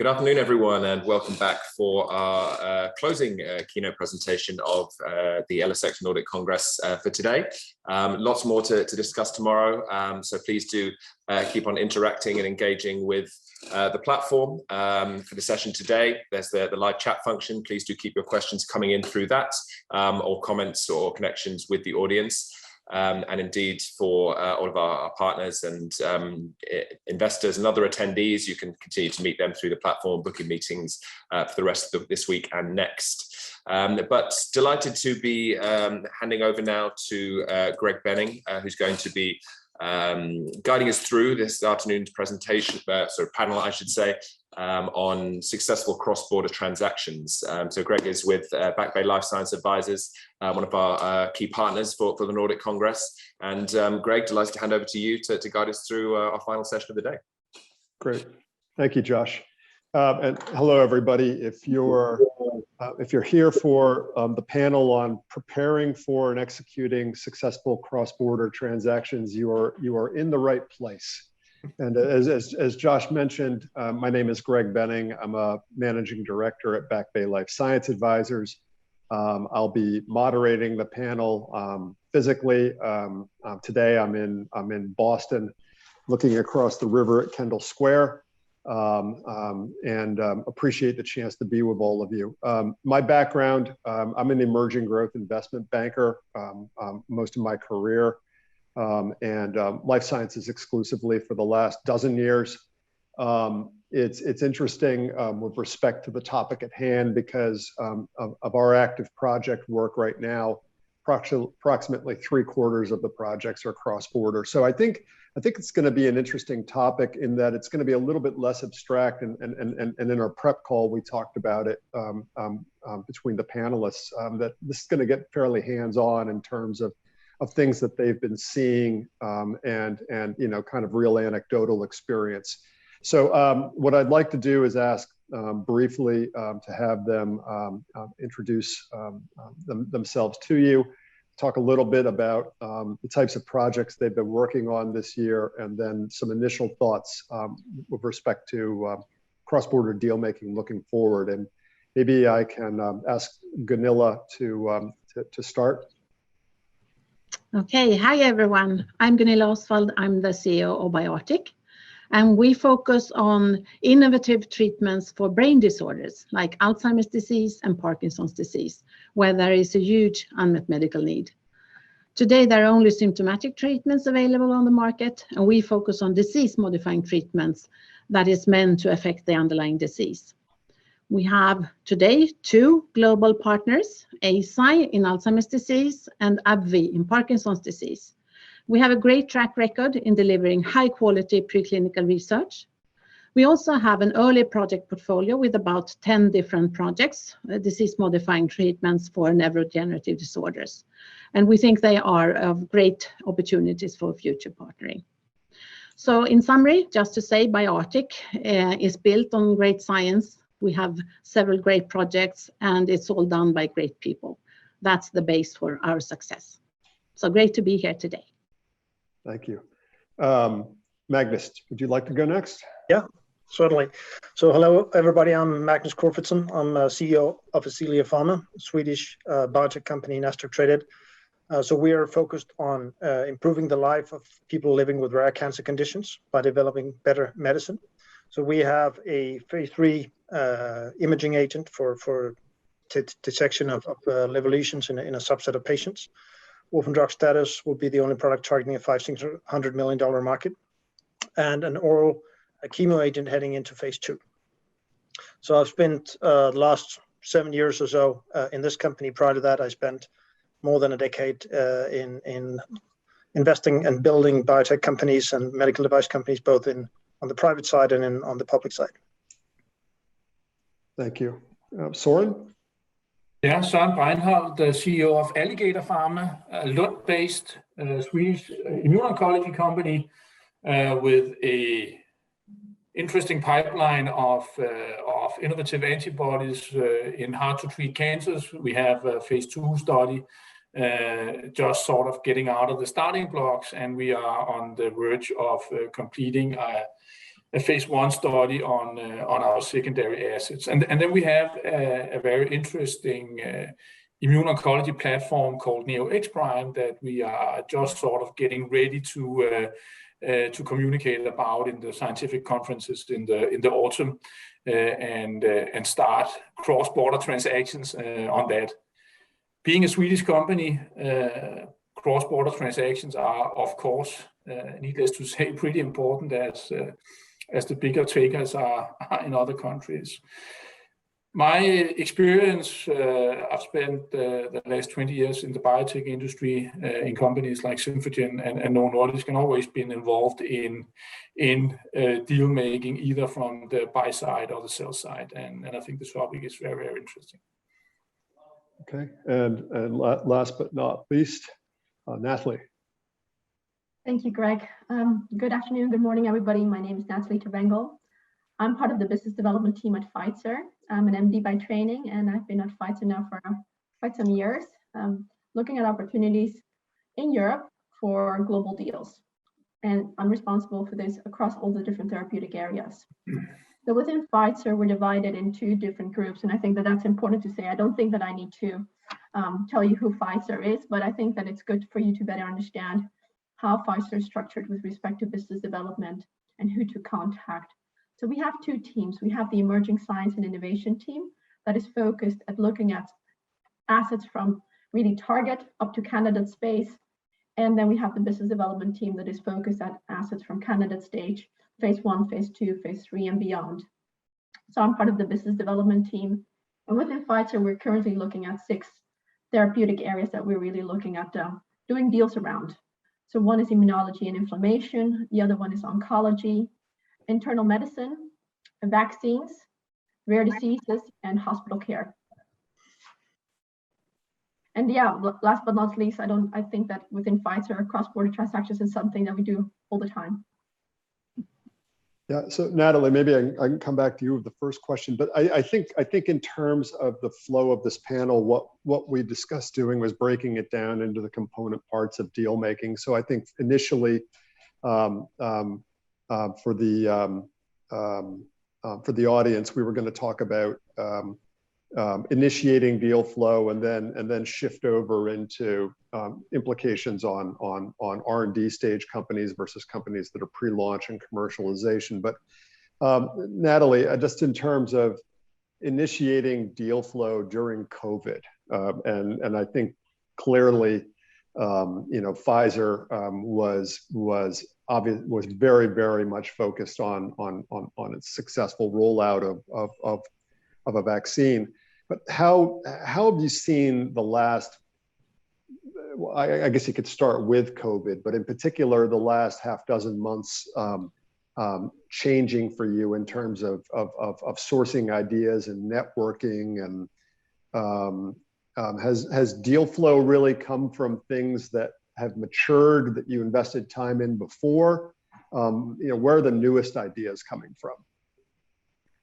Good afternoon, everyone, and welcome back for our closing keynote presentation of the LSX Nordic Congress for today. Lots more to discuss tomorrow, so please do keep on interacting and engaging with the platform. For the session today, there's the live chat function. Please do keep your questions coming in through that, or comments or connections with the audience. And indeed, for all of our partners and investors and other attendees, you can continue to meet them through the platform, booking meetings for the rest of this week and next. But delighted to be handing over now to Greg Benning, who's going to be guiding us through this afternoon's presentation, panel, I should say, on successful cross-border transactions. So Greg is with Back Bay Life Science Advisors, one of our key partners for the Nordic Congress. And Greg, delighted to hand over to you to guide us through our final session of the day. Great, thank you, Josh. And hello, everybody. If you're here for the panel on preparing for and executing successful cross-border transactions, you are in the right place. And as Josh mentioned, my name is Greg Benning. I'm a managing director at Back Bay Life Science Advisors. I'll be moderating the panel physically. Today, I'm in Boston, looking across the river at Kendall Square, and appreciate the chance to be with all of you. My background: I'm an emerging growth investment banker most of my career. And life sciences exclusively for the last dozen years. It's interesting with respect to the topic at hand because of our active project work right now. Approximately 3/4 of the projects are cross-border. So I think it's going to be an interesting topic in that it's going to be a little bit less abstract. And in our prep call, we talked about it between the panelists, that this is going to get fairly hands-on in terms of things that they've been seeing and kind of real anecdotal experience. So what I'd like to do is ask briefly to have them introduce themselves to you, talk a little bit about the types of projects they've been working on this year, and then some initial thoughts with respect to cross-border deal making looking forward. And maybe I can ask Gunilla to start. Okay, hi everyone. I'm Gunilla Osswald. I'm the CEO of Biotic, and we focus on innovative treatments for brain disorders like Alzheimer's disease and Parkinson's disease, where there is a huge unmet medical need. Today, there are only symptomatic treatments available on the market, and we focus on disease-modifying treatments that is meant to affect the underlying disease. We have today 2 global partners, Eisai in Alzheimer's disease and AbbVie in Parkinson's disease. We have a great track record in delivering high-quality preclinical research. We also have an early project portfolio with about 10 different projects, disease-modifying treatments for neurodegenerative disorders. And we think they are of great opportunities for future partnering. So in summary, just to say, Biotic is built on great science. We have several great projects, and it's all done by great people. That's the base for our success. So great to be here today. Thank you. Magnus, would you like to go next? Yeah, certainly. So hello, everybody. I'm Magnus Corfitzen. I'm CEO of Ascelia Pharma, a Swedish biotech company, Nasdaq traded. So we are focused on improving the life of people living with rare cancer conditions by developing better medicine. So we have a phase 3 imaging agent for detection of liver lesions in a subset of patients. Orphan drug status will be the only product targeting a $500 million market, and an oral chemo agent heading into phase 2. So I've spent the last 7 years or so in this company. Prior to that, I spent more than a decade in investing and building biotech companies and medical device companies, both on the private side and on the public side. Thank you. Søren? Yeah, Søren Bregenholt, the CEO of Alligator Pharma, a Lund-based Swedish immuno-oncology company with a interesting pipeline of innovative antibodies in hard-to-treat cancers. We have a phase 2 study just sort of getting out of the starting blocks, and we are on the verge of completing a phase 1 study on our secondary assets. And then we have a very interesting immuno-oncology platform called Neo-X-Prime that we are just sort of getting ready to communicate about in the scientific conferences in the autumn, and start cross-border transactions on that. Being a Swedish company, cross-border transactions are, of course, needless to say, pretty important as the bigger takers are in other countries. My experience, I've spent the last 20 years in the biotech industry in companies like Symphogen and Novo Nordisk, and always been involved in deal making, either from the buy side or the sell side. And I think this topic is very, very interesting. Okay, and last but not least, Nathalie. Thank you, Greg. Good afternoon, good morning, everybody. My name is Nathalie Wengel. I'm part of the business development team at Pfizer. I'm an MD by training, and I've been at Pfizer now for quite some years, looking at opportunities in Europe for global deals. And I'm responsible for this across all the different therapeutic areas. So within Pfizer, we're divided in 2 different groups, and I think that that's important to say. I don't think that I need to tell you who Pfizer is, but I think that it's good for you to better understand how Pfizer is structured with respect to business development and who to contact. So we have 2 teams. We have the emerging science and innovation team that is focused at looking at assets from really target up to candidate space. And then we have the business development team that is focused at assets from candidate stage, phase 1, phase 2, phase 3, and beyond. So I'm part of the business development team. And within Pfizer, we're currently looking at 6 therapeutic areas that we're really looking at doing deals around. So one is immunology and inflammation. The other one is oncology, internal medicine, vaccines, rare diseases, and hospital care. And yeah, last but not least, I think that within Pfizer, cross-border transactions is something that we do all the time. Yeah, so Nathalie, maybe I can come back to you with the first question, but I think in terms of the flow of this panel, what we discussed doing was breaking it down into the component parts of deal making. So I think initially for the audience, we were going to talk about initiating deal flow and then shift over into implications on R&D stage companies versus companies that are pre-launch and commercialization. But Nathalie, just in terms of initiating deal flow during COVID, and I think clearly, Pfizer was very, very much focused on its successful rollout of a vaccine. But how have you seen the last, I guess you could start with COVID, but in particular, the last half dozen months changing for you in terms of sourcing ideas and networking, and has deal flow really come from things that have matured that you invested time in before? Where are the newest ideas coming from?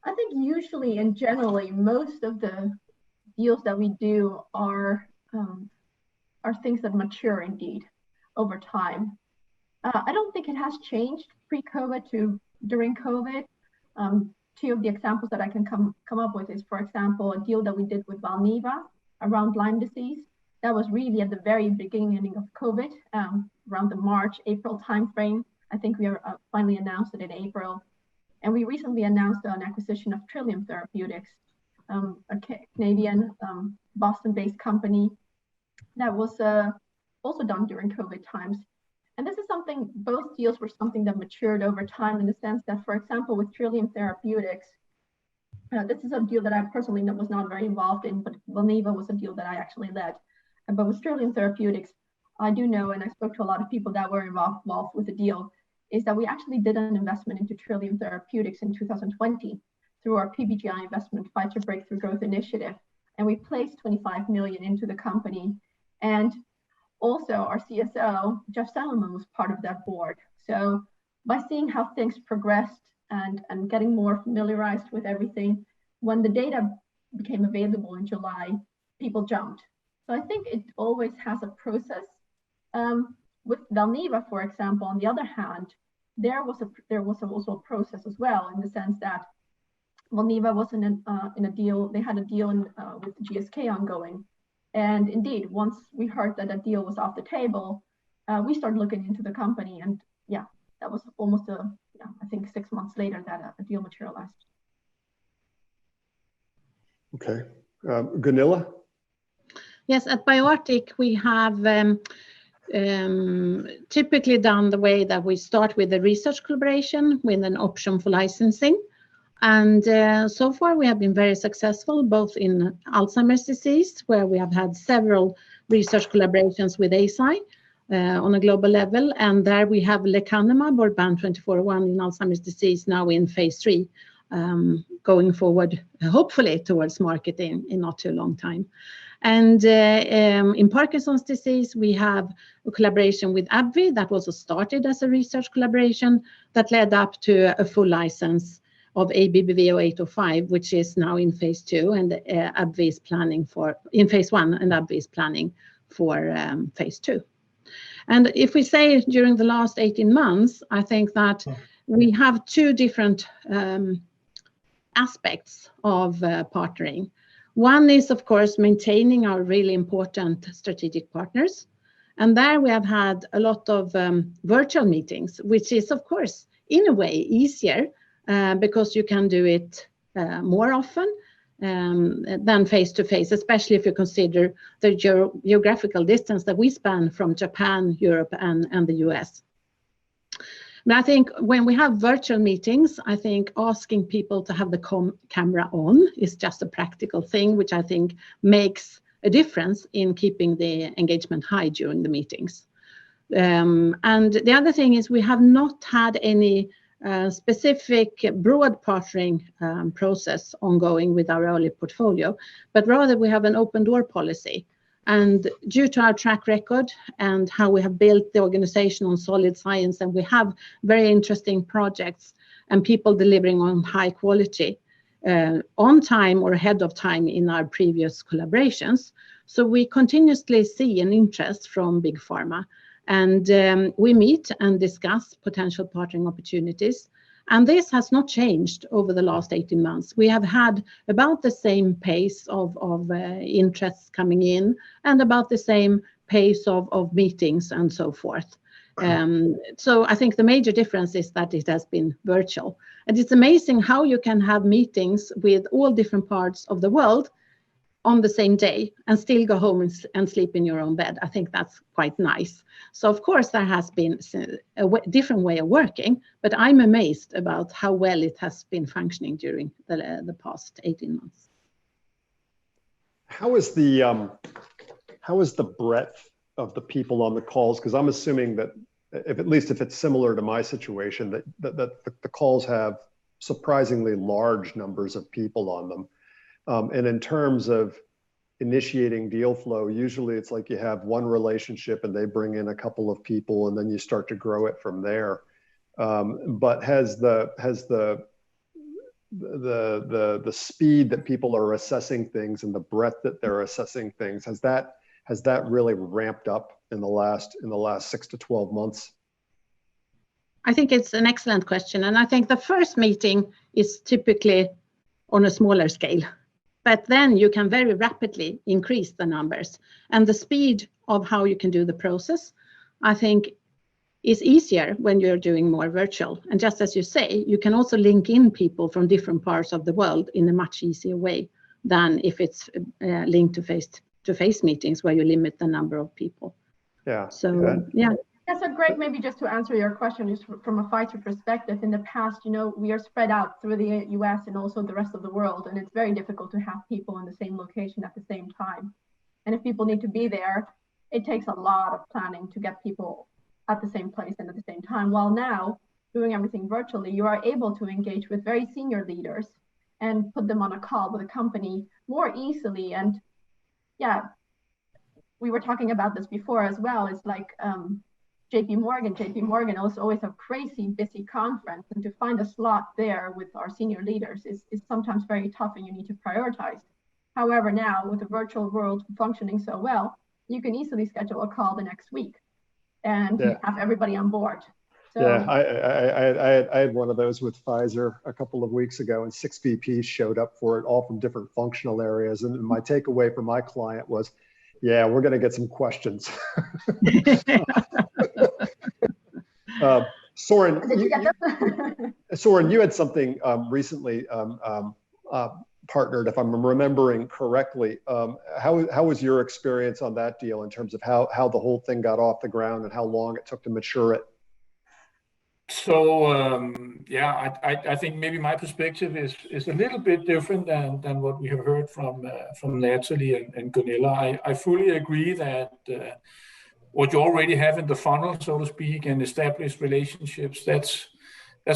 I think usually and generally, most of the deals that we do are things that mature indeed over time. I don't think it has changed pre-COVID to during COVID. 2 of the examples that I can come up with is, for example, a deal that we did with Valneva around Lyme disease. That was really at the very beginning of COVID, around the March, April timeframe. I think we finally announced it in April. And we recently announced an acquisition of Trillium Therapeutics, a Canadian, Boston-based company that was also done during COVID times. And this is something, both deals were something that matured over time in the sense that, for example, with Trillium Therapeutics, this is a deal that I personally was not very involved in, but Valneva was a deal that I actually led. But with Trillium Therapeutics, I do know, and I spoke to a lot of people that were involved with the deal, is that we actually did an investment into Trillium Therapeutics in 2020 through our PBGI investment, Pfizer Breakthrough Growth Initiative. And we placed 25 million into the company. And also our CSO, Jeff Salomon, was part of that board. So by seeing how things progressed and getting more familiarized with everything, when the data became available in July, people jumped. So I think it always has a process. With Valneva, for example, on the other hand, there was also a process as well, in the sense that Valneva was in a deal. They had a deal with GSK ongoing, and indeed, once we heard that that deal was off the table, we started looking into the company, and yeah, that was almost I think 6 months later that a deal materialized. Okay, Gunilla. Yes, at Biotic we have typically done the way that we start with a research collaboration with an option for licensing. And so far we have been very successful, both in Alzheimer's disease, where we have had several research collaborations with Eisai on a global level. And there we have lecanemab or BAN2401 in Alzheimer's disease now in phase 3, going forward, hopefully towards marketing in not too long time. And in Parkinson's disease, we have a collaboration with AbbVie that also started as a research collaboration that led up to a full license of ABBV-0805, which is now in phase 2, and AbbVie is planning for, in phase 1, and AbbVie is planning for phase 2. And if we say during the last 18 months, I think that we have two different aspects of partnering. One is, of course, maintaining our really important strategic partners. And there we have had a lot of virtual meetings, which is, of course, in a way easier because you can do it more often than face-to-face, especially if you consider the geographical distance that we span from Japan, Europe, and the US. But I think when we have virtual meetings, I think asking people to have the camera on is just a practical thing, which I think makes a difference in keeping the engagement high during the meetings. And the other thing is we have not had any specific broad partnering process ongoing with our early portfolio, but rather we have an open door policy. And due to our track record and how we have built the organization on solid science, and we have very interesting projects and people delivering on high quality on time or ahead of time in our previous collaborations. So we continuously see an interest from Big Pharma, and we meet and discuss potential partnering opportunities. And this has not changed over the last 18 months. We have had about the same pace of interests coming in and about the same pace of meetings and so forth. So I think the major difference is that it has been virtual. And it's amazing how you can have meetings with all different parts of the world on the same day and still go home and sleep in your own bed. I think that's quite nice. So of course there has been a different way of working, but I'm amazed about how well it has been functioning during the past 18 months. How is the breadth of the people on the calls? Because I'm assuming that at least if it's similar to my situation, that the calls have surprisingly large numbers of people on them. And in terms of initiating deal flow, usually it's like you have one relationship and they bring in a couple of people and then you start to grow it from there. But has the speed that people are assessing things and the breadth that they're assessing things, has that really ramped up in the last 6 to 12 months? I think it's an excellent question. And I think the first meeting is typically on a smaller scale. But then you can very rapidly increase the numbers, and the speed of how you can do the process, I think, is easier when you're doing more virtual. And just as you say, you can also link in people from different parts of the world in a much easier way than if it's linked to face-to-face meetings where you limit the number of people. Yeah. So, yeah. Yeah, so Greg, maybe just to answer your question, just from a Pfizer perspective, in the past, we are spread out through the US and also the rest of the world, and it's very difficult to have people in the same location at the same time. And if people need to be there, it takes a lot of planning to get people at the same place and at the same time. While now, doing everything virtually, you are able to engage with very senior leaders and put them on a call with a company more easily. And yeah, we were talking about this before as well. It's like, JP Morgan also always a crazy busy conference, and to find a slot there with our senior leaders is sometimes very tough, and you need to prioritize. However, now with the virtual world functioning so well, you can easily schedule a call the next week and have everybody on board. So, yeah, I had one of those with Pfizer a couple of weeks ago, and 6 VPs showed up for it, all from different functional areas. And my takeaway from my client was, yeah, we're going to get some questions. Søren, did you get them? Søren, you had something recently partnered, if I'm remembering correctly. How was your experience on that deal in terms of how the whole thing got off the ground and how long it took to mature it? So yeah, I think maybe my perspective is a little bit different than what we have heard from Nathalie and Gunilla. I fully agree that what you already have in the funnel, so to speak, and established relationships, that's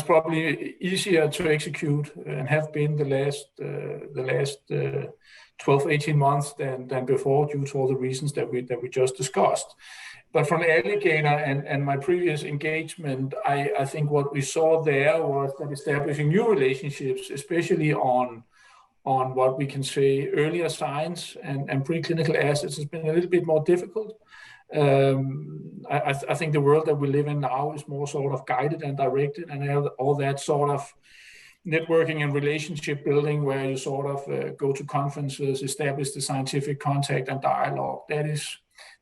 probably easier to execute and have been the last 12, 18 months than before, due to all the reasons that we just discussed. But from Alligator and my previous engagement, I think what we saw there was that establishing new relationships, especially on what we can say earlier science and preclinical assets, has been a little bit more difficult. I think the world that we live in now is more sort of guided and directed, and all that sort of networking and relationship building where you sort of go to conferences, establish the scientific contact and dialogue.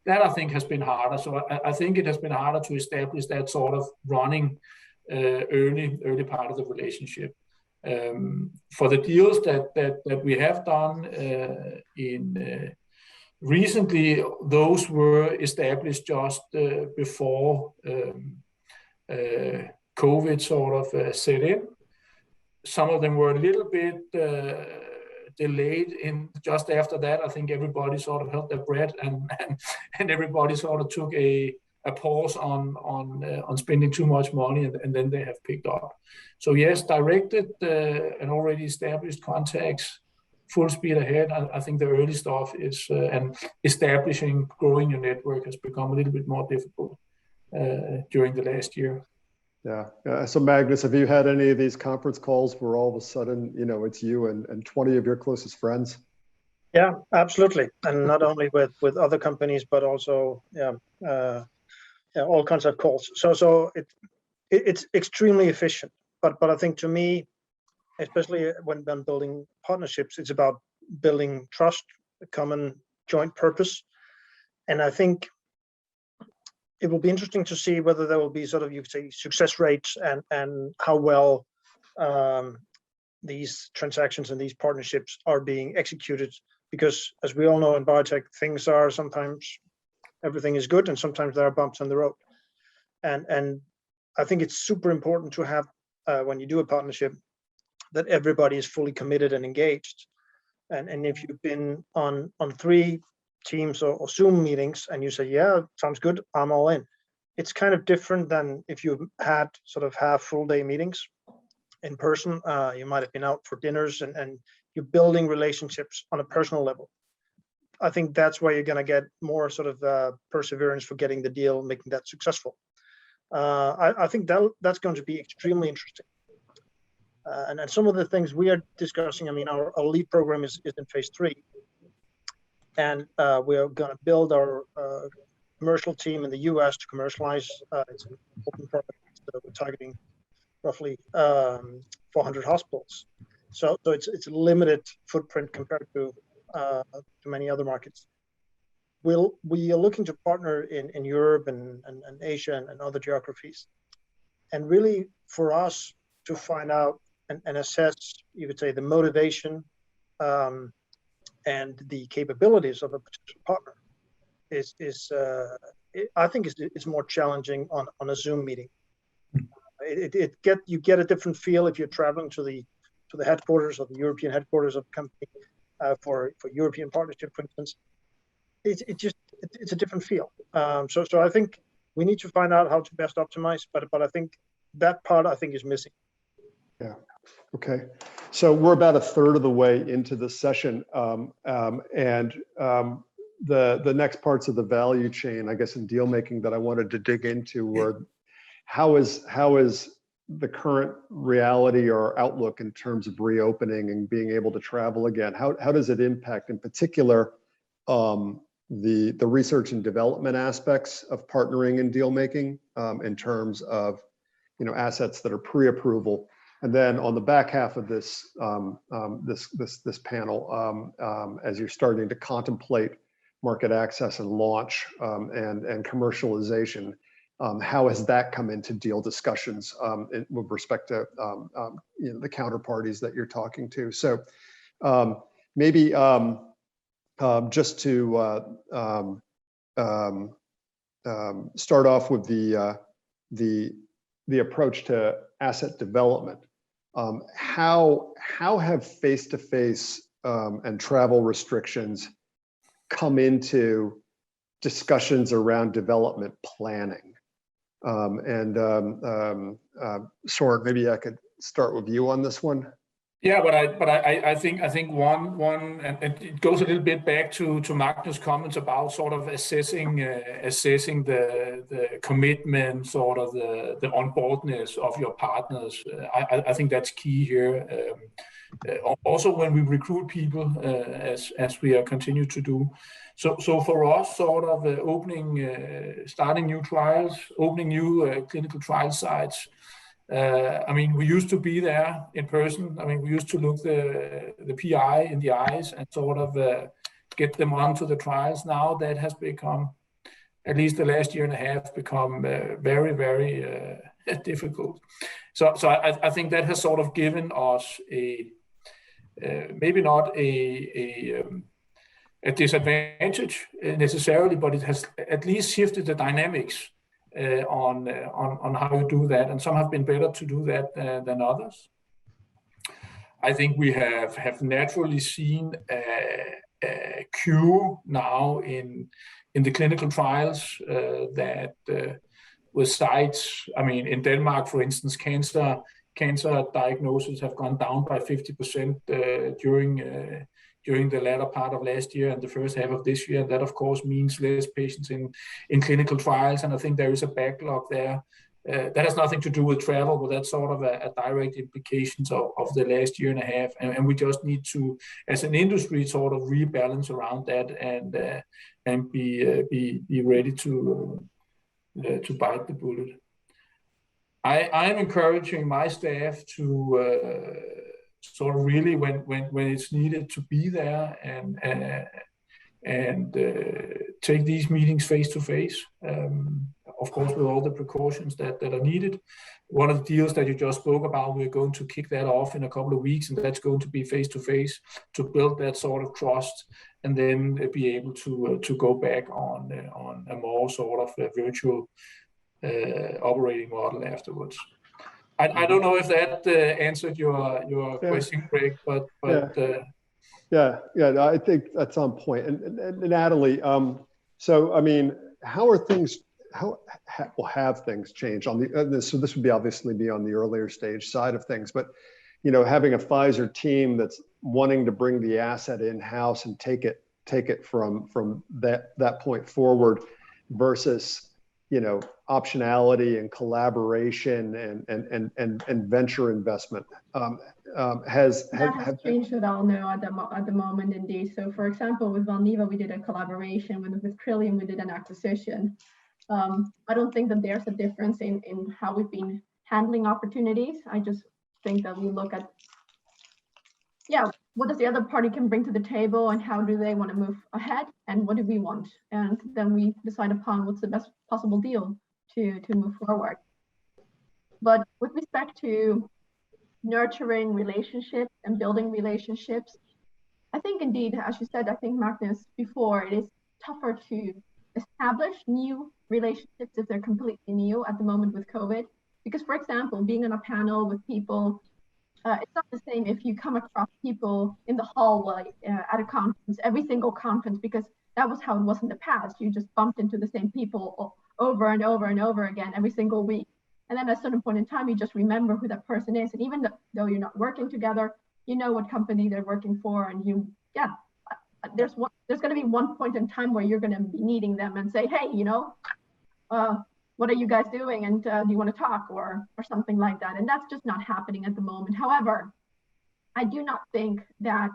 That I think has been harder. So I think it has been harder to establish that sort of running early part of the relationship. For the deals that we have done recently, those were established just before COVID sort of set in. Some of them were a little bit delayed in just after that. I think everybody sort of held their breath and everybody sort of took a pause on spending too much money, and then they have picked up. So yes, directed and already established contacts, full speed ahead. I think the early stuff is and establishing, growing your network has become a little bit more difficult during the last year. Yeah. So Magnus, have you had any of these conference calls where all of a sudden, it's you and 20 of your closest friends? Yeah, absolutely. And not only with other companies, but also, all kinds of calls. So it's extremely efficient. But I think to me, especially when building partnerships, it's about building trust, a common joint purpose. And I think it will be interesting to see whether there will be sort of, you could say, success rates and how well these transactions and these partnerships are being executed. Because as we all know in biotech, things are sometimes everything is good and sometimes there are bumps on the road. And I think it's super important to have, when you do a partnership, that everybody is fully committed and engaged. And if you've been on 3 Teams or Zoom meetings and you say, yeah, sounds good, I'm all in. It's kind of different than if you had sort of half full day meetings in person. You might have been out for dinners and you're building relationships on a personal level. I think that's where you're going to get more sort of perseverance for getting the deal, making that successful. I think that's going to be extremely interesting. And some of the things we are discussing, I mean, our lead program is in phase 3. And we are going to build our commercial team in the US to commercialize. It's an open product. We're targeting roughly 400 hospitals. So it's a limited footprint compared to many other markets. We are looking to partner in Europe and Asia and other geographies. And really for us to find out and assess, you could say, the motivation and the capabilities of a potential partner I think it's more challenging on a Zoom meeting. You get a different feel if you're traveling to the headquarters of the European headquarters of a company for European partnership, for instance. It's a different feel. So I think we need to find out how to best optimize, but I think that part is missing. Yeah. Okay. So we're about a third of the way into the session, and the next parts of the value chain, I guess, in deal making that I wanted to dig into were how is the current reality or outlook in terms of reopening and being able to travel again? How does it impact, in particular, the research and development aspects of partnering and deal making, in terms of assets that are pre-approval. And then on the back half of this this panel, as you're starting to contemplate market access and launch and commercialization, how has that come into deal discussions with respect to the counterparties that you're talking to? So maybe just to start off with the approach to asset development. How have face-to-face and travel restrictions come into discussions around development planning? Søren, maybe I could start with you on this one. Yeah, but I think one and it goes a little bit back to Magnus' comments about sort of assessing the commitment, sort of the onboardness of your partners. I think that's key here. Also, when we recruit people, as we are continue to do. So for us, sort of starting new trials, opening new clinical trial sites. I mean, we used to be there in person. I mean, we used to look the PI in the eyes and sort of get them onto the trials. Now that has become, at least the last year and a half, become very, very difficult. So I think that has sort of given us maybe not a disadvantage necessarily, but it has at least shifted the dynamics on how you do that, and some have been better to do that than others. I think we have naturally seen a queue now in the clinical trials that with sites. I mean, in Denmark, for instance, cancer diagnoses have gone down by 50% during the latter part of last year and the first half of this year. And that, of course, means less patients in clinical trials. And I think there is a backlog there. That has nothing to do with travel, but that's sort of a direct implications of the last year and a half. And we just need to, as an industry, sort of rebalance around that and be ready to bite the bullet. I am encouraging my staff to sort of really, when it's needed, to be there and take these meetings face to face. Of course, with all the precautions that are needed. One of the deals that you just spoke about, we're going to kick that off in a couple of weeks, and that's going to be face to face to build that sort of trust, and then be able to go back on a more sort of virtual operating model afterwards. I don't know if that answered your question, Greg, but yeah, I think that's on point. And Nathalie, so I mean, how have things changed on the? So this would obviously be on the earlier stage side of things, but having a Pfizer team that's wanting to bring the asset in house and take it from that point forward, versus optionality and collaboration and venture investment has changed at all now at the moment, indeed. So for example, with Valneva, we did a collaboration. With Trillium, we did an acquisition. I don't think that there's a difference in how we've been handling opportunities. I just think that we look at, what does the other party can bring to the table, and how do they want to move ahead, and what do we want? And then we decide upon what's the best possible deal to move forward. But with respect to nurturing relationships and building relationships, I think indeed, as you said, I think Magnus before, it is tougher to establish new relationships if they're completely new at the moment with COVID. Because, for example, being on a panel with people, it's not the same if you come across people in the hallway at a conference, every single conference, because that was how it was in the past. You just bumped into the same people over and over and over again every single week. And then at a certain point in time, you just remember who that person is. And even though you're not working together, you know what company they're working for. And there's going to be one point in time where you're going to be needing them and say, hey, what are you guys doing? And do you want to talk or something like that? And that's just not happening at the moment. However, I do not think that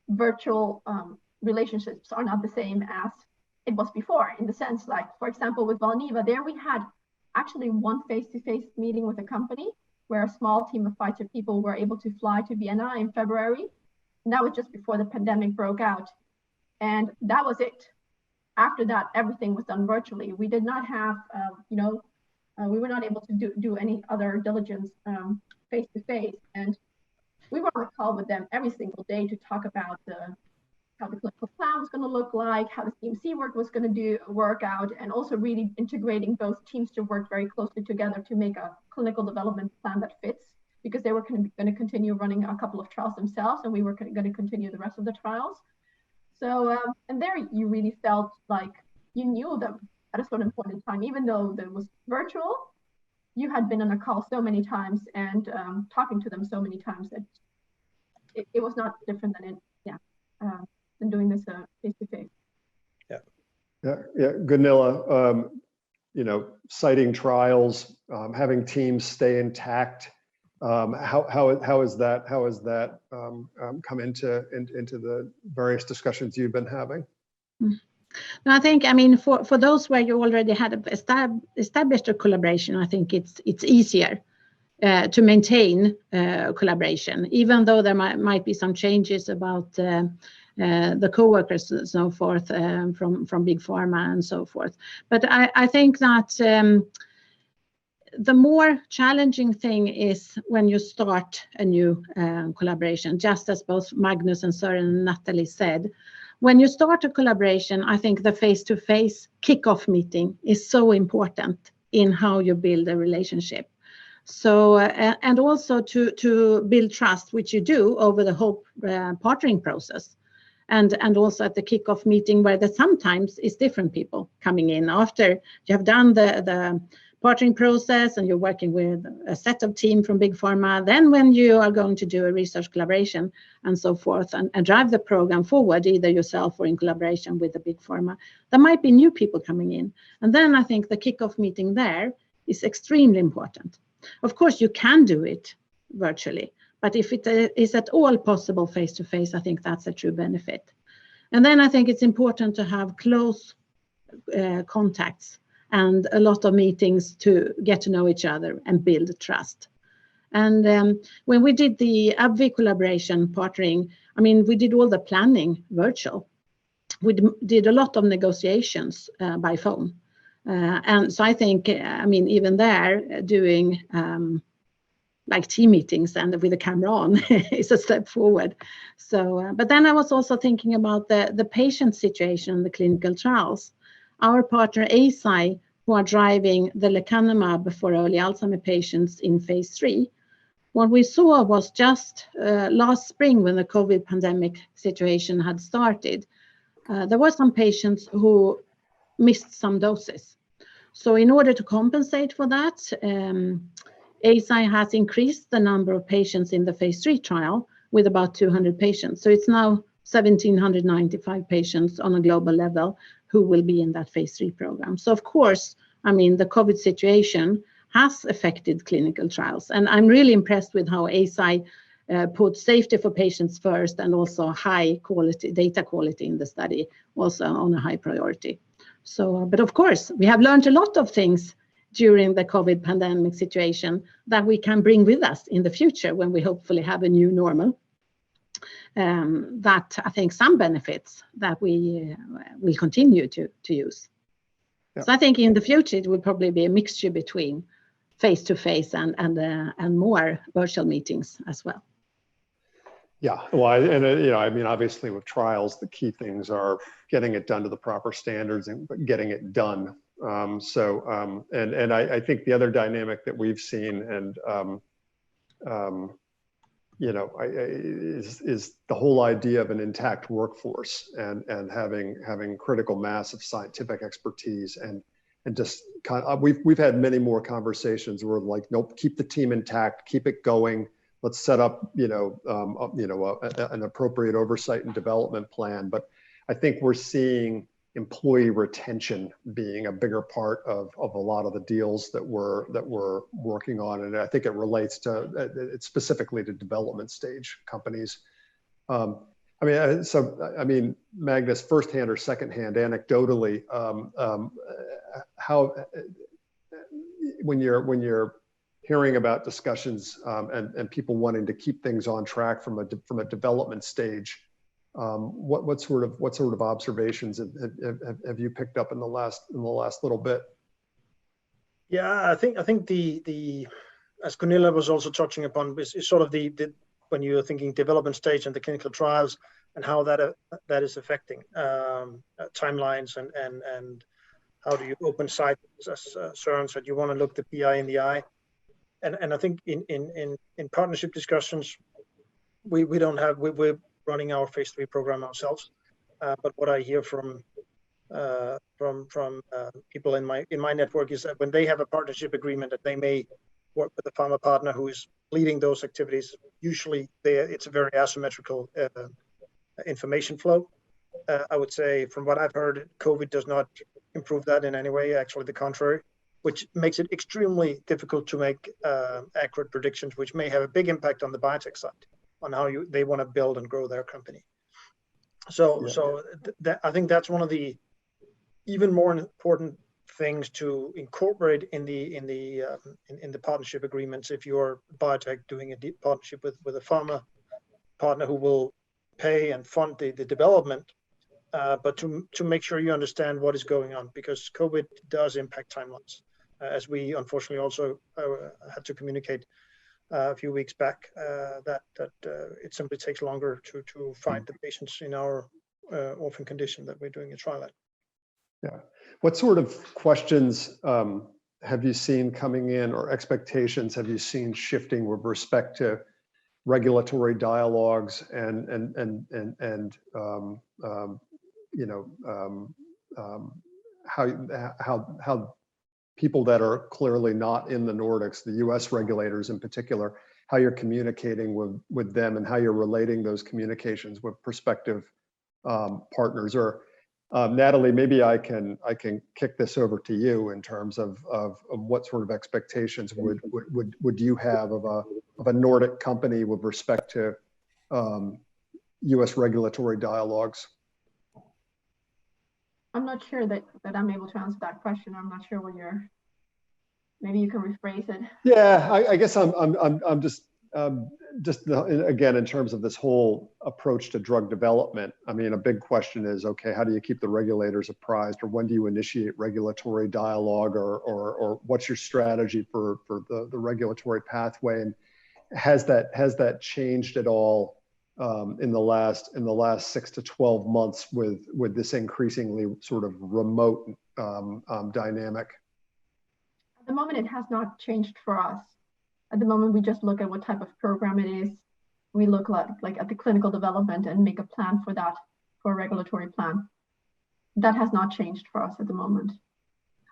virtual relationships are not the same as it was before, in the sense, like, for example, with Valneva, there we had actually one face-to-face meeting with a company where a small team of Pfizer people were able to fly to Vienna in February. And that was just before the pandemic broke out. And that was it. After that, everything was done virtually. We did not have, we were not able to do any other diligence face-to-face. And we were on a call with them every single day to talk about how the clinical plan was going to look like, how the CMC work was going to work out, and also really integrating both teams to work very closely together to make a clinical development plan that fits, because they were going to continue running a couple of trials themselves, and we were going to continue the rest of the trials. So, and there you really felt like you knew them at a certain point in time, even though it was virtual, you had been on a call so many times and talking to them so many times that it was not different than doing this face-to-face. Yeah, Gunilla, citing trials, having teams stay intact. How has that come into the various discussions you've been having? No, I think, for those where you already had established a collaboration, I think it's easier to maintain collaboration, even though there might be some changes about the co-workers and so forth from Big Pharma and so forth. But I think that the more challenging thing is when you start a new collaboration, just as both Magnus and Søren and Nathalie said. When you start a collaboration, I think the face-to-face kickoff meeting is so important in how you build a relationship. So, and also to build trust, which you do over the whole partnering process. And also at the kickoff meeting, where there sometimes is different people coming in after you have done the partnering process and you're working with a set of team from Big Pharma. Then when you are going to do a research collaboration and so forth and drive the program forward, either yourself or in collaboration with the Big Pharma, there might be new people coming in. And then I think the kickoff meeting there is extremely important. Of course, you can do it virtually, but if it is at all possible face-to-face, I think that's a true benefit. And then I think it's important to have close contacts and a lot of meetings to get to know each other and build trust. And when we did the AbbVie collaboration partnering, we did all the planning virtual. We did a lot of negotiations by phone. And so I think, even there, doing like team meetings and with the camera on is a step forward. So, but then I was also thinking about the patient situation in the clinical trials. Our partner Eisai, who are driving the lecanemab for early Alzheimer's patients in phase 3, what we saw was just last spring when the COVID pandemic situation had started, there were some patients who missed some doses. So in order to compensate for that, Eisai has increased the number of patients in the phase 3 trial with about 200 patients. So it's now 1,795 patients on a global level who will be in that phase 3 program. So of course, the COVID situation has affected clinical trials. And I'm really impressed with how Eisai put safety for patients first and also high quality, data quality in the study also on a high priority. So, but of course, we have learned a lot of things during the COVID pandemic situation that we can bring with us in the future when we hopefully have a new normal. That I think some benefits that we will continue to use. Yeah. So I think in the future it will probably be a mixture between face-to-face and more virtual meetings as well. Yeah, well, obviously with trials, the key things are getting it done to the proper standards and getting it done. And I think the other dynamic that we've seen is the whole idea of an intact workforce and having critical mass of scientific expertise and just kind of, we've had many more conversations where like, nope, keep the team intact, keep it going. Let's set up, an appropriate oversight and development plan. But I think we're seeing employee retention being a bigger part of a lot of the deals that we're working on, and I think it relates to specifically to development stage companies. Magnus, firsthand or secondhand, anecdotally, how when you're hearing about discussions and people wanting to keep things on track from a development stage, what sort of observations have you picked up in the last little bit? Yeah, I think the as Gunilla was also touching upon, is sort of the when you're thinking development stage and the clinical trials and how that is affecting timelines and how do you open sites, as Søren said, you want to look the PI in the eye, and I think in partnership discussions we're running our phase 3 program ourselves, but what I hear from people in my network is that when they have a partnership agreement that they may work with a pharma partner who is leading those activities, usually it's a very asymmetrical information flow. I would say from what I've heard, COVID does not improve that in any way, actually the contrary, which makes it extremely difficult to make accurate predictions, which may have a big impact on the biotech side, on how they want to build and grow their company. So I think that's one of the even more important things to incorporate in the partnership agreements. If you're biotech doing a deep partnership with a pharma partner who will pay and fund the development, but to make sure you understand what is going on, because COVID does impact timelines, as we unfortunately also had to communicate a few weeks back, that it simply takes longer to find the patients in our orphan condition that we're doing a trial at. Yeah. What sort of questions have you seen coming in, or expectations have you seen shifting with respect to regulatory dialogues and how people that are clearly not in the Nordics, the US regulators in particular, how you're communicating with them and how you're relating those communications with prospective partners? Or Nathalie, maybe I can kick this over to you in terms of what sort of expectations would you have of a Nordic company with respect to US regulatory dialogues? I'm not sure that I'm able to answer that question. I'm not sure what maybe you can rephrase it. Yeah, I guess I'm just again, in terms of this whole approach to drug development, I mean, a big question is, okay, how do you keep the regulators apprised, or when do you initiate regulatory dialogue, or what's your strategy for the regulatory pathway? And has that changed at all in the last 6 to 12 months with this increasingly sort of remote dynamic? At the moment, it has not changed for us. At the moment, we just look at what type of program it is. We look like at the clinical development and make a plan for that, for a regulatory plan. That has not changed for us at the moment.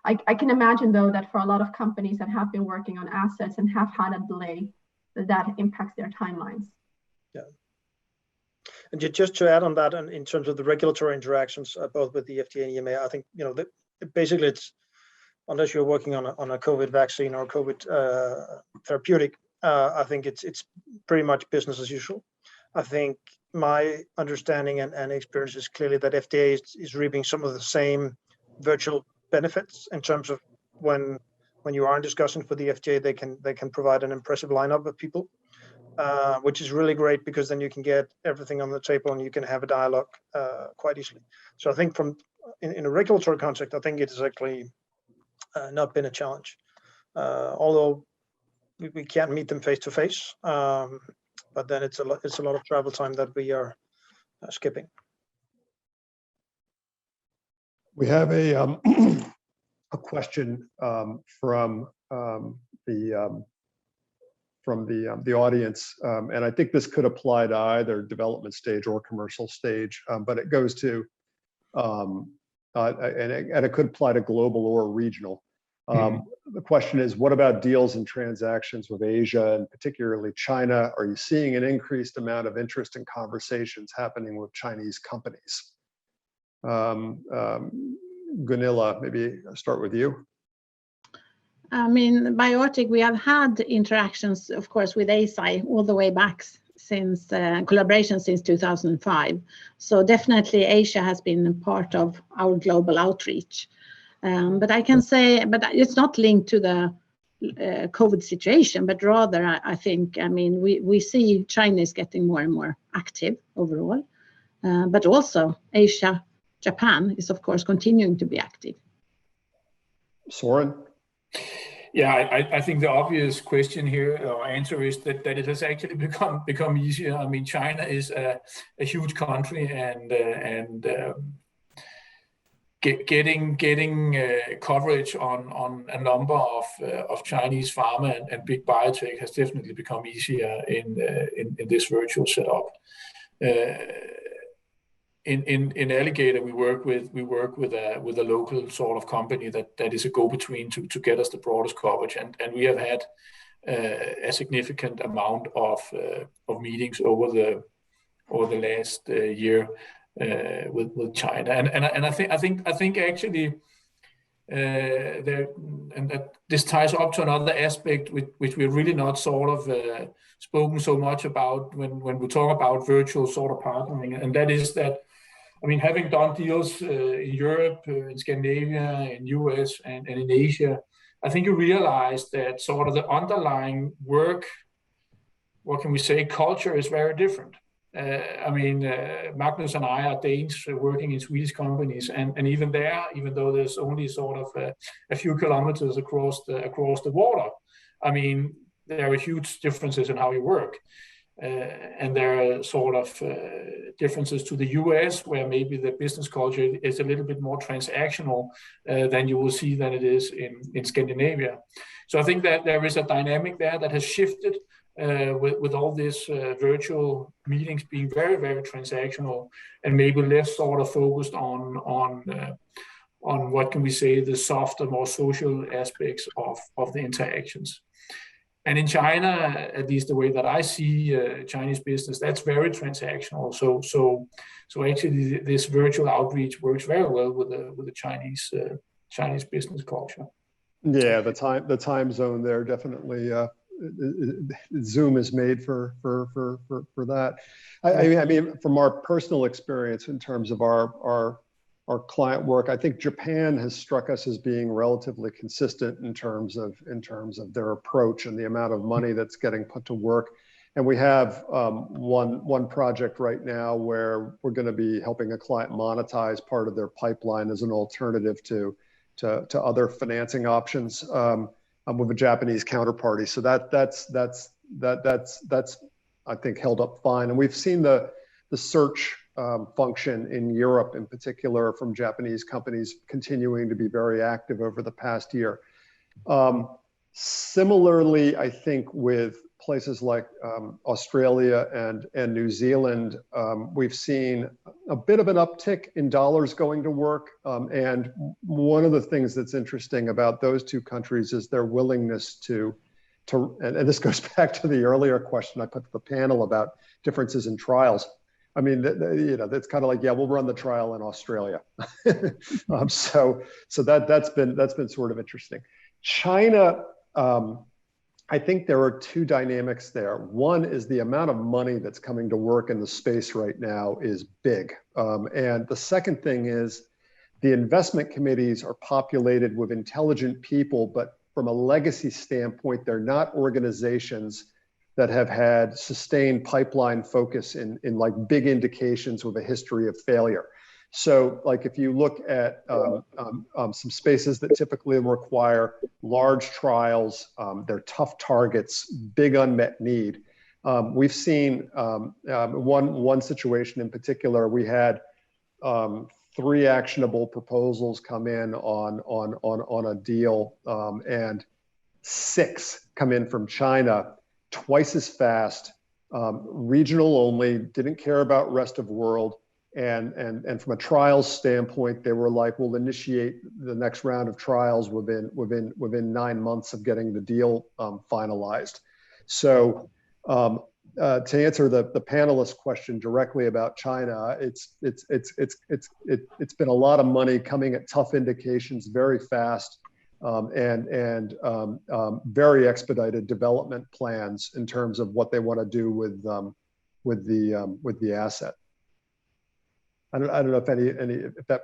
I can imagine, though, that for a lot of companies that have been working on assets and have had a delay, that impacts their timelines. Yeah. And just to add on that, and in terms of the regulatory interactions, both with the FDA and EMA, I think, basically it's, unless you're working on a COVID vaccine or COVID therapeutic, I think it's pretty much business as usual. I think my understanding and experience is clearly that FDA is reaping some of the same virtual benefits in terms of when you are in discussions with the FDA, they can provide an impressive lineup of people, which is really great, because then you can get everything on the table and you can have a dialogue quite easily. So I think in a regulatory context, I think it has actually not been a challenge, although we can't meet them face to face, but then it's a lot of travel time that we are skipping. We have a question from the audience, and I think this could apply to either development stage or commercial stage, but it goes to and it could apply to global or regional. The question is, what about deals and transactions with Asia, and particularly China? Are you seeing an increased amount of interest in conversations happening with Chinese companies? Gunilla, maybe I'll start with you. I mean, Biotic, we have had interactions, of course, with ASI all the way back since collaboration since 2005. So definitely Asia has been a part of our global outreach. But I can say, but it's not linked to the COVID situation, but rather I think, I mean, we see China is getting more and more active overall, but also Asia, Japan is of course continuing to be active. Soren? Yeah, I think the obvious question here or answer is that it has actually become easier. I mean, China is a huge country, and getting coverage on a number of Chinese pharma and big biotech has definitely become easier in this virtual setup. In Alligator, we work with a local sort of company that is a go-between to get us the broadest coverage, and we have had a significant amount of meetings over the last year with China, and I think actually that this ties up to another aspect which we're really not sort of spoken so much about when we talk about virtual sort of partnering, and that is that, I mean, having done deals in Europe, in Scandinavia, in US, and in Asia, I think you realize that sort of the underlying work, what can we say, culture is very different. I mean, Magnus and I are Danes working in Swedish companies, and even there, even though there's only sort of a few kilometers across the water, I mean, there are huge differences in how you work. And there are sort of differences to the US, where maybe the business culture is a little bit more transactional than you will see than it is in Scandinavia. So I think that there is a dynamic there that has shifted with all this virtual meetings being very, very transactional, and maybe less sort of focused on what can we say, the softer, more social aspects of the interactions. And in China, at least the way that I see Chinese business, that's very transactional. So actually, this virtual outreach works very well with the Chinese business culture. Yeah, the time zone there definitely. Zoom is made for that. I mean, from our personal experience in terms of our client work, I think Japan has struck us as being relatively consistent in terms of their approach and the amount of money that's getting put to work. And we have one project right now where we're going to be helping a client monetize part of their pipeline as an alternative to other financing options with a Japanese counterparty. So that's I think held up fine. And we've seen the search function in Europe in particular from Japanese companies continuing to be very active over the past year. Similarly, I think with places like Australia and New Zealand, we've seen a bit of an uptick in dollars going to work. And one of the things that's interesting about those two countries is their willingness to and this goes back to the earlier question I put to the panel about differences in trials. I mean, you know, that's kind of like, yeah, we'll run the trial in Australia. So that's been sort of interesting. China, I think there are two dynamics there. One is the amount of money that's coming to work in the space right now is big. And the second thing is the investment committees are populated with intelligent people, but from a legacy standpoint, they're not organizations that have had sustained pipeline focus in like big indications with a history of failure. So like if you look at some spaces that typically require large trials, they're tough targets, big unmet need. We've seen one situation in particular, we had 3 actionable proposals come in on a deal, and 6 come in from China, twice as fast, regional only, didn't care about rest of world. And from a trials standpoint, they were like, we'll initiate the next round of trials within 9 months of getting the deal finalized. So to answer the panelist question directly about China, it's been a lot of money coming at tough indications very fast, and very expedited development plans in terms of what they want to do with the asset. I don't know if that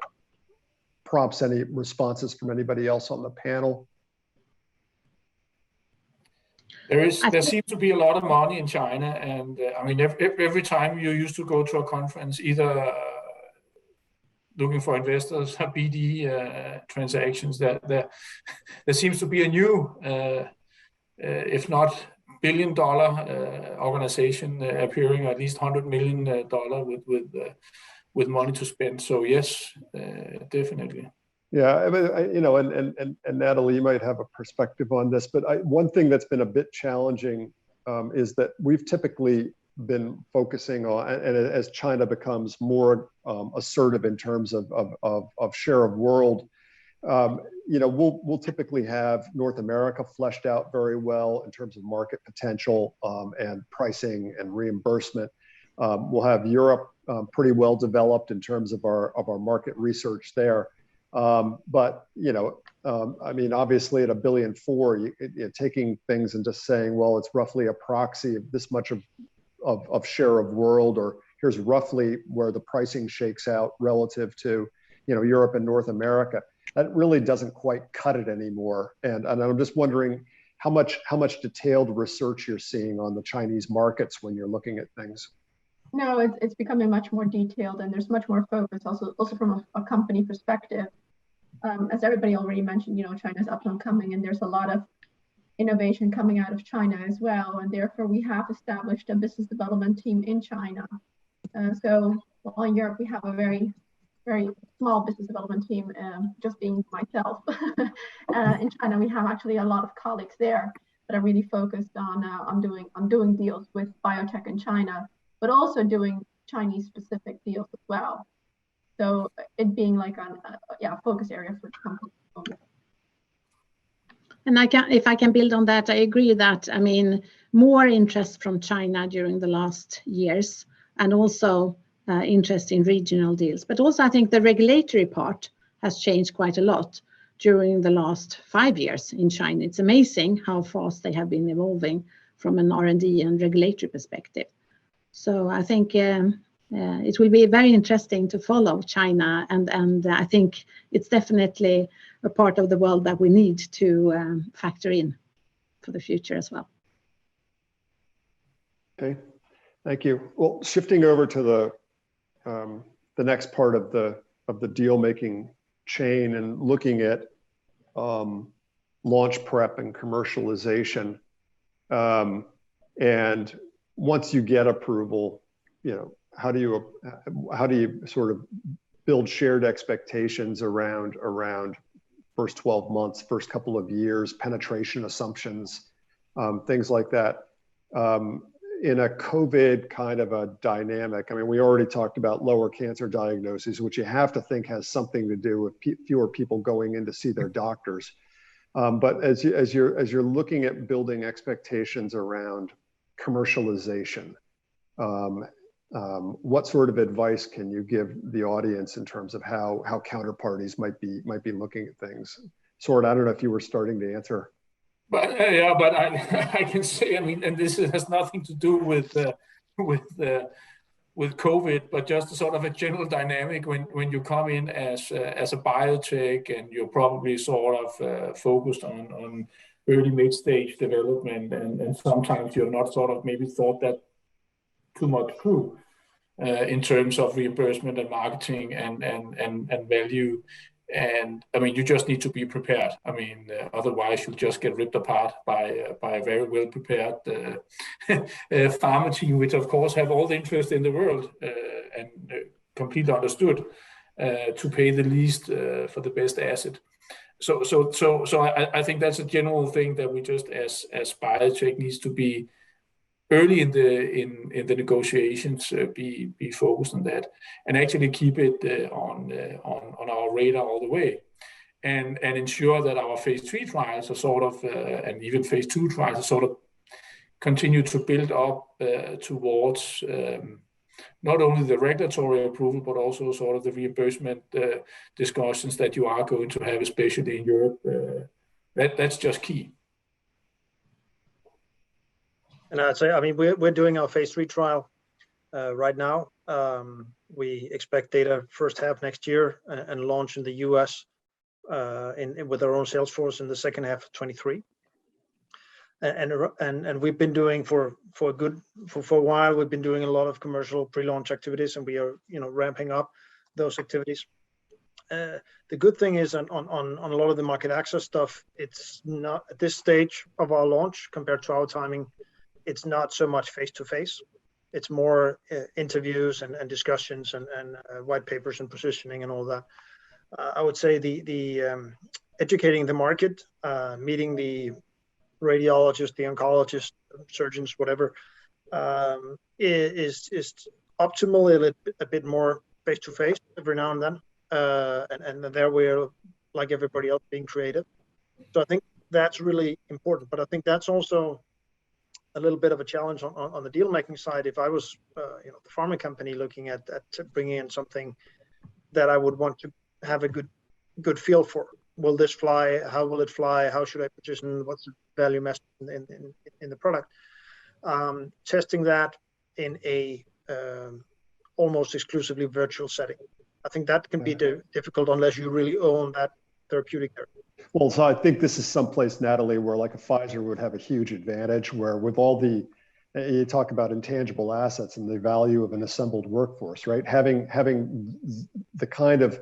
prompts any responses from anybody else on the panel. There seems to be a lot of money in China, and I mean, every time you used to go to a conference, either looking for investors, BD transactions, there seems to be a new, if not billion-dollar organization appearing, at least $100 million with money to spend. So yes, definitely. Yeah, I mean, you know, and Nathalie, you might have a perspective on this, but one thing that's been a bit challenging is that we've typically been focusing on, and as China becomes more assertive in terms of share of world, you know, we'll typically have North America fleshed out very well in terms of market potential and pricing and reimbursement. We'll have Europe pretty well developed in terms of our market research there. But, you know, I mean, obviously at $1.4 billion, you're taking things and just saying, well, it's roughly a proxy of this much of share of world, or here's roughly where the pricing shakes out relative to, you know, Europe and North America. That really doesn't quite cut it anymore. And I'm just wondering how much detailed research you're seeing on the Chinese markets when you're looking at things. No, it's becoming much more detailed, and there's much more focus also from a company perspective. As everybody already mentioned, you know, China's up and coming, and there's a lot of innovation coming out of China as well, and therefore we have established a business development team in China. So while in Europe we have a very small business development team, just being myself. In China we have actually a lot of colleagues there that are really focused on doing deals with biotech in China, but also doing Chinese specific deals as well. So it being like a focus area for companies. And if I can build on that, I agree that, I mean, more interest from China during the last years, and also interest in regional deals. But also I think the regulatory part has changed quite a lot during the last 5 years in China. It's amazing how fast they have been evolving from an R&D and regulatory perspective. So I think it will be very interesting to follow China, and I think it's definitely a part of the world that we need to factor in for the future as well. Okay, thank you. Well, shifting over to the next part of the deal making chain and looking at launch prep and commercialization, and once you get approval, you know, how do you sort of build shared expectations around first 12 months, first couple of years, penetration assumptions, things like that. In a COVID kind of a dynamic, I mean, we already talked about lower cancer diagnoses, which you have to think has something to do with fewer people going in to see their doctors. But as you're looking at building expectations around commercialization, what sort of advice can you give the audience in terms of how counterparties might be looking at things? Søren, I don't know if you were starting to answer. But yeah, but I can say, I mean, and this has nothing to do with COVID, but just sort of a general dynamic when you come in as a biotech, and you're probably sort of focused on early mid-stage development, and sometimes you're not sort of maybe thought that too much through in terms of reimbursement and marketing and value. And I mean, you just need to be prepared. I mean, otherwise you'll just get ripped apart by a very well prepared pharma team, which of course have all the interest in the world and completely understood to pay the least for the best asset. So I think that's a general thing that we just as biotech needs to be early in the negotiations, be focused on that, and actually keep it on our radar all the way, and ensure that our phase 3 trials are sort of and even phase 2 trials are sort of continue to build up towards not only the regulatory approval, but also sort of the reimbursement discussions that you are going to have, especially in Europe. That's just key. And I'd say, I mean, we're doing our phase 3 trial right now. We expect data first half next year and launch in the US with our own sales force in the second half of 23. and we've been doing for a while. We've been doing a lot of commercial pre-launch activities, and we are ramping up those activities. The good thing is on a lot of the market access stuff, it's not at this stage of our launch compared to our timing. It's not so much face-to-face. It's more interviews and discussions and white papers and positioning and all that. I would say the educating the market, meeting the radiologists, the oncologists, surgeons, whatever, is optimally a bit more face-to-face every now and then. And there we're, like everybody else, being creative. So I think that's really important. But I think that's also a little bit of a challenge on the deal-making side. If I was, the pharma company looking at bringing in something that I would want to have a good feel for. Will this fly? How will it fly? How should I position? What's the value message in the product? Testing that in a almost exclusively virtual setting. I think that can be difficult unless you really own that therapeutic area. Well, so I think this is someplace, Nathalie, where like a Pfizer would have a huge advantage, where with all you talk about intangible assets and the value of an assembled workforce, right? Having the kind of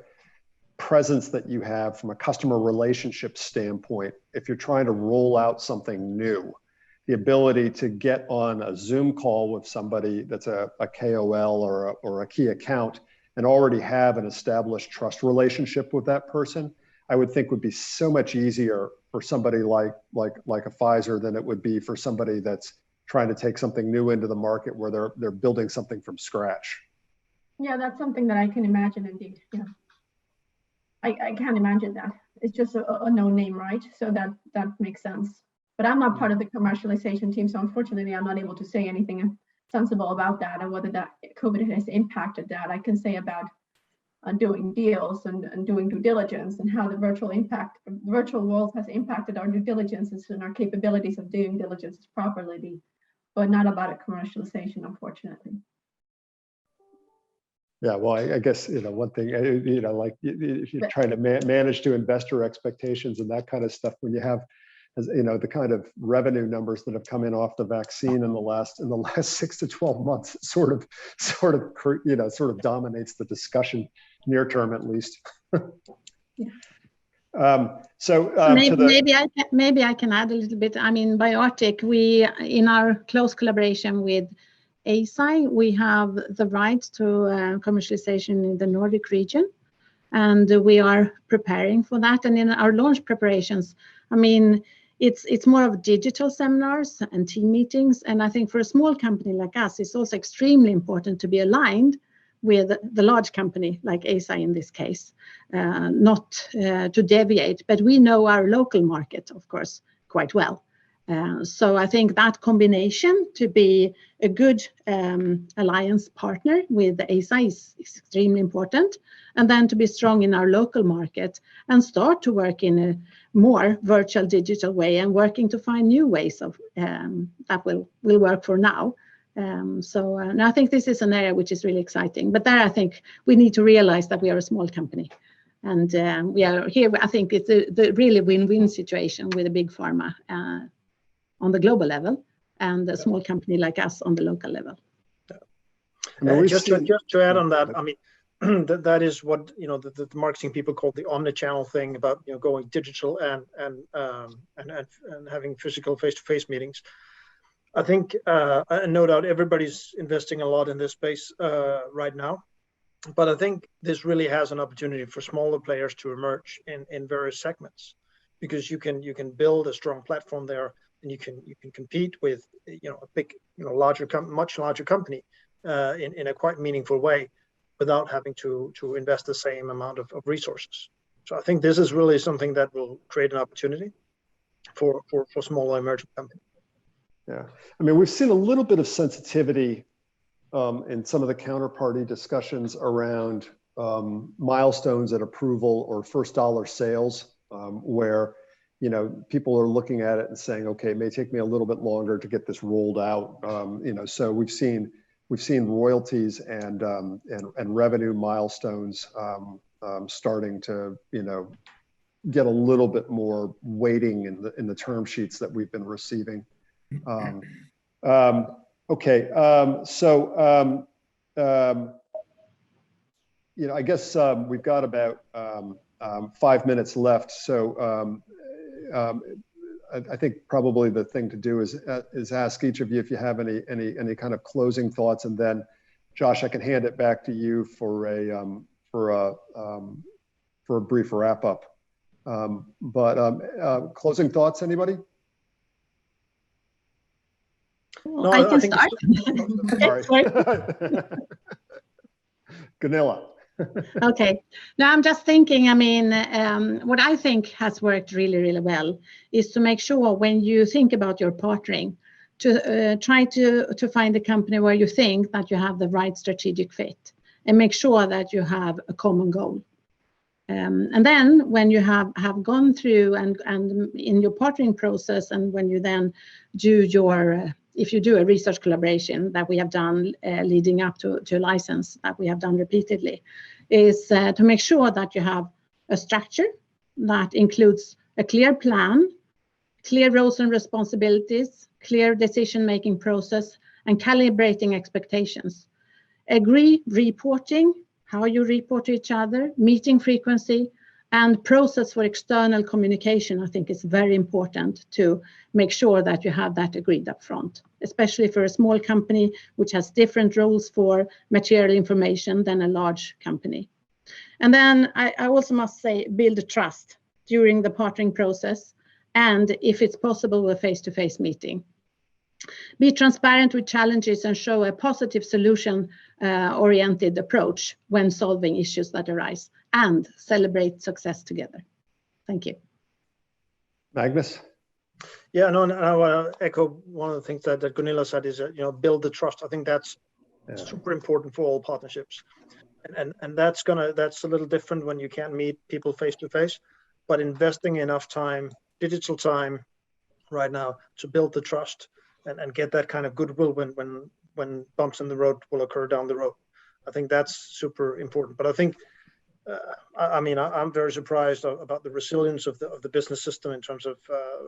presence that you have from a customer relationship standpoint, if you're trying to roll out something new, the ability to get on a Zoom call with somebody that's a KOL or a key account and already have an established trust relationship with that person, I would think would be so much easier for somebody like a Pfizer than it would be for somebody that's trying to take something new into the market where they're building something from scratch. Yeah, that's something that I can imagine indeed. Yeah, I can't imagine that. It's just a known name, right? So that makes sense. But I'm not part of the commercialization team, so unfortunately I'm not able to say anything sensible about that and whether that COVID has impacted that. I can say about doing deals and doing due diligence and how the virtual world has impacted our due diligences and our capabilities of doing diligence properly, but not about a commercialization, unfortunately. Yeah, well, I guess, one thing, like if you're trying to manage to investor expectations and that kind of stuff, when you have, the kind of revenue numbers that have come in off the vaccine in the last 6 to 12 months, sort of dominates the discussion near term, at least. Yeah. Maybe I can add a little bit. I mean, Biotic, we, in our close collaboration with Eisai, we have the rights to commercialization in the Nordic region, and we are preparing for that. And in our launch preparations, I mean, it's more of digital seminars and team meetings. And I think for a small company like us, it's also extremely important to be aligned with the large company like Eisai in this case, not to deviate, but we know our local market, of course, quite well. So I think that combination to be a good alliance partner with the Eisai is extremely important, and then to be strong in our local market and start to work in a more virtual digital way and working to find new ways of that will work for now. And I think this is an area which is really exciting, but there I think we need to realize that we are a small company. And we are here, I think it's the really win-win situation with a big pharma on the global level and a small company like us on the local level. Just to add on that, I mean, that is what the marketing people call the omni-channel thing about going digital and having physical face-to-face meetings. I think no doubt everybody's investing a lot in this space right now, but I think this really has an opportunity for smaller players to emerge in various segments, because you can build a strong platform there, and you can compete with a big much larger company in a quite meaningful way without having to invest the same amount of resources. So I think this is really something that will create an opportunity for smaller emerging companies. Yeah, I mean, we've seen a little bit of sensitivity in some of the counterparty discussions around milestones at approval or first dollar sales, where people are looking at it and saying, okay, it may take me a little bit longer to get this rolled out. So we've seen royalties and revenue milestones starting to get a little bit more weighting in the term sheets that we've been receiving. Okay, you know, I guess we've got about 5 minutes left. So I think probably the thing to do is ask each of you if you have any kind of closing thoughts, and then Josh, I can hand it back to you for a brief wrap up. Closing thoughts, anybody? No, I can start. Sorry. Gunilla. Okay. Now I'm just thinking, I mean, what I think has worked really, really well is to make sure when you think about your partnering, to try to find a company where you think that you have the right strategic fit, and make sure that you have a common goal. And then when you have gone through and in your partnering process, and when you then do your if you do a research collaboration that we have done leading up to a license that we have done repeatedly, is to make sure that you have a structure that includes a clear plan, clear roles and responsibilities, clear decision-making process, and calibrating expectations. Agree reporting, how you report to each other, meeting frequency, and process for external communication. I think is very important to make sure that you have that agreed up front, especially for a small company which has different rules for material information than a large company. And then I also must say, build trust during the partnering process, and if it's possible, a face-to-face meeting. Be transparent with challenges and show a positive solution oriented approach when solving issues that arise, and celebrate success together. Thank you. Magnus? Yeah, no, I want to echo one of the things that Gunilla said is, you know, build the trust. I think that's super important for all partnerships. And that's a little different when you can't meet people face to face, but investing enough time, digital time right now to build the trust and get that kind of goodwill when bumps in the road will occur down the road. I think that's super important. But I think, I mean, I'm very surprised about the resilience of the business system in terms of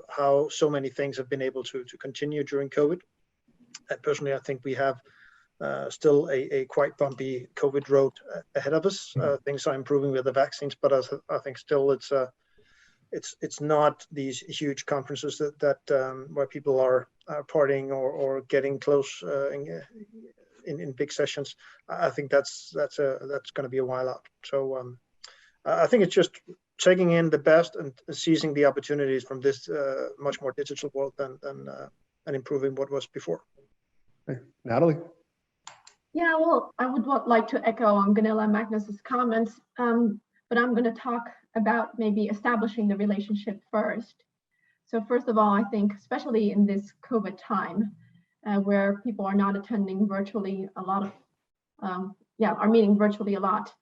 how so many things have been able to continue during COVID. And personally, I think we have still a quite bumpy COVID road ahead of us. Things are improving with the vaccines, but I think still it's not these huge conferences that where people are partying or getting close in big sessions. I think that's going to be a while out. So I think it's just taking in the best and seizing the opportunities from this much more digital world and improving what was before. Hey, Nathalie? Yeah, well, I would like to echo on Gunilla and Magnus's comments, but I'm going to talk about maybe establishing the relationship first. So first of all, I think especially in this COVID time, where people are not attending virtually a lot of, are meeting virtually a lot,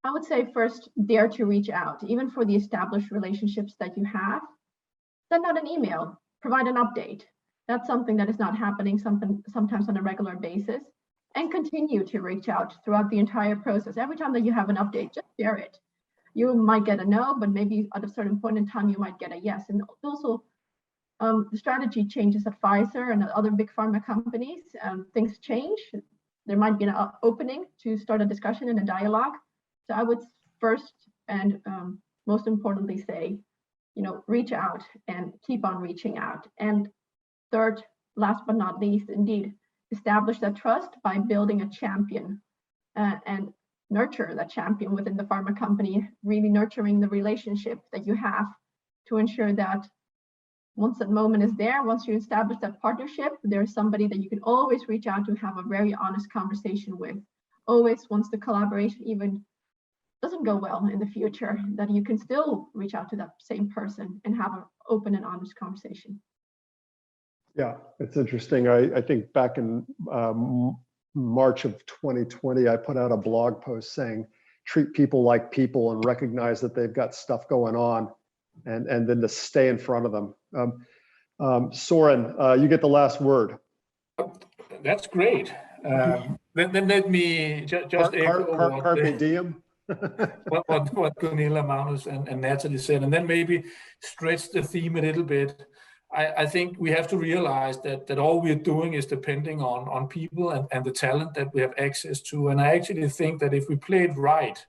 I would say first, dare to reach out, even for the established relationships that you have. Send out an email, provide an update. That's something that is not happening sometimes on a regular basis, and continue to reach out throughout the entire process. Every time that you have an update, just share it. You might get a no, but maybe at a certain point in time, you might get a yes. And also, the strategy changes at Pfizer and at other big pharma companies. Things change. There might be an opening to start a discussion and a dialogue. So I would first and most importantly say, reach out and keep on reaching out. And third, last but not least, indeed, establish that trust by building a champion and nurture that champion within the pharma company, really nurturing the relationship that you have to ensure that once that moment is there, once you establish that partnership, there's somebody that you can always reach out to have a very honest conversation with. Always, once the collaboration even doesn't go well in the future, that you can still reach out to that same person and have an open and honest conversation. Yeah, it's interesting. I think back in March of 2020, I put out a blog post saying, treat people like people and recognize that they've got stuff going on, and then to stay in front of them. Søren, you get the last word. That's great. Then let me just echo Carpe diem. what Gunilla, Magnus, and Nathalie said, and then maybe stretch the theme a little bit. I think we have to realize that all we're doing is depending on people and the talent that we have access to. And I actually think that if we play it right,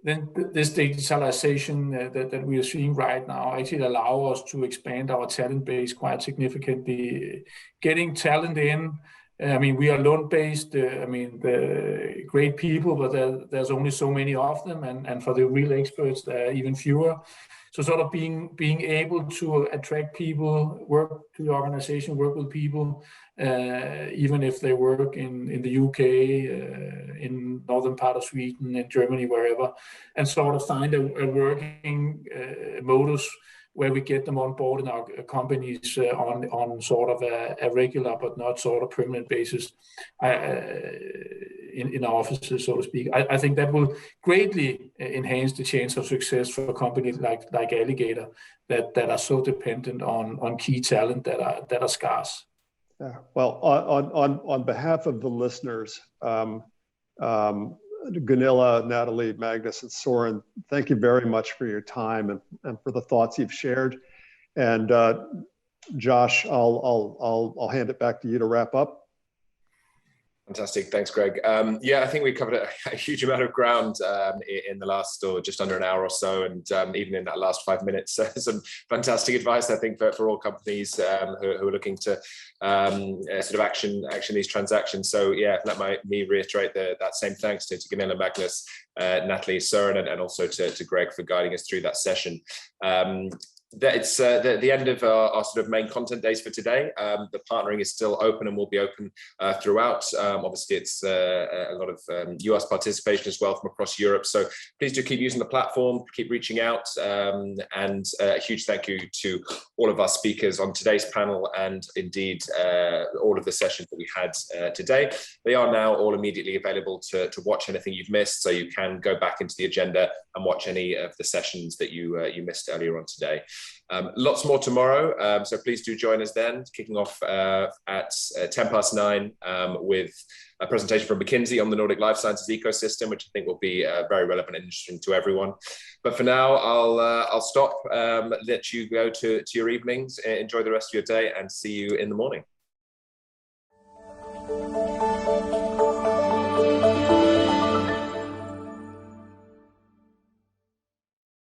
then this digitalization that we are seeing right now actually allow us to expand our talent base quite significantly. Getting talent in, I mean, we are Lund-based. I mean, the great people, but there's only so many of them, and for the real experts, there are even fewer. So sort of being able to attract people, work to the organization, work with people, even if they work in the UK, in northern part of Sweden, in Germany, wherever, and sort of find a working modus where we get them on board in our companies on sort of a regular but not sort of permanent basis in our offices, so to speak. I think that will greatly enhance the chance of success for companies like Alligator that are so dependent on key talent that are scarce. Yeah. Well, on behalf of the listeners, Gunilla, Nathalie, Magnus, and Søren, thank you very much for your time and for the thoughts you've shared. And Josh, I'll hand it back to you to wrap up. Fantastic. Thanks, Greg. Yeah, I think we covered a huge amount of ground in the last, or just under an hour or so, and even in that last 5 minutes, some fantastic advice, I think, for all companies who are looking to sort of action these transactions. So yeah, let me reiterate that same thanks to Gunilla, Magnus, Nathalie, Søren, and also to Greg for guiding us through that session. It's the end of our sort of main content days for today. The partnering is still open and will be open throughout. Obviously, it's a lot of US participation as well from across Europe. So please do keep using the platform, keep reaching out, and a huge thank you to all of our speakers on today's panel, and indeed all of the sessions that we had today. They are now all immediately available to watch anything you've missed, so you can go back into the agenda and watch any of the sessions that you missed earlier on today. Lots more tomorrow, so please do join us then, kicking off at 9:10 with a presentation from McKinsey on the Nordic life sciences ecosystem, which I think will be very relevant and interesting to everyone. But for now, I'll stop, let you go to your evenings, enjoy the rest of your day, and see you in the morning.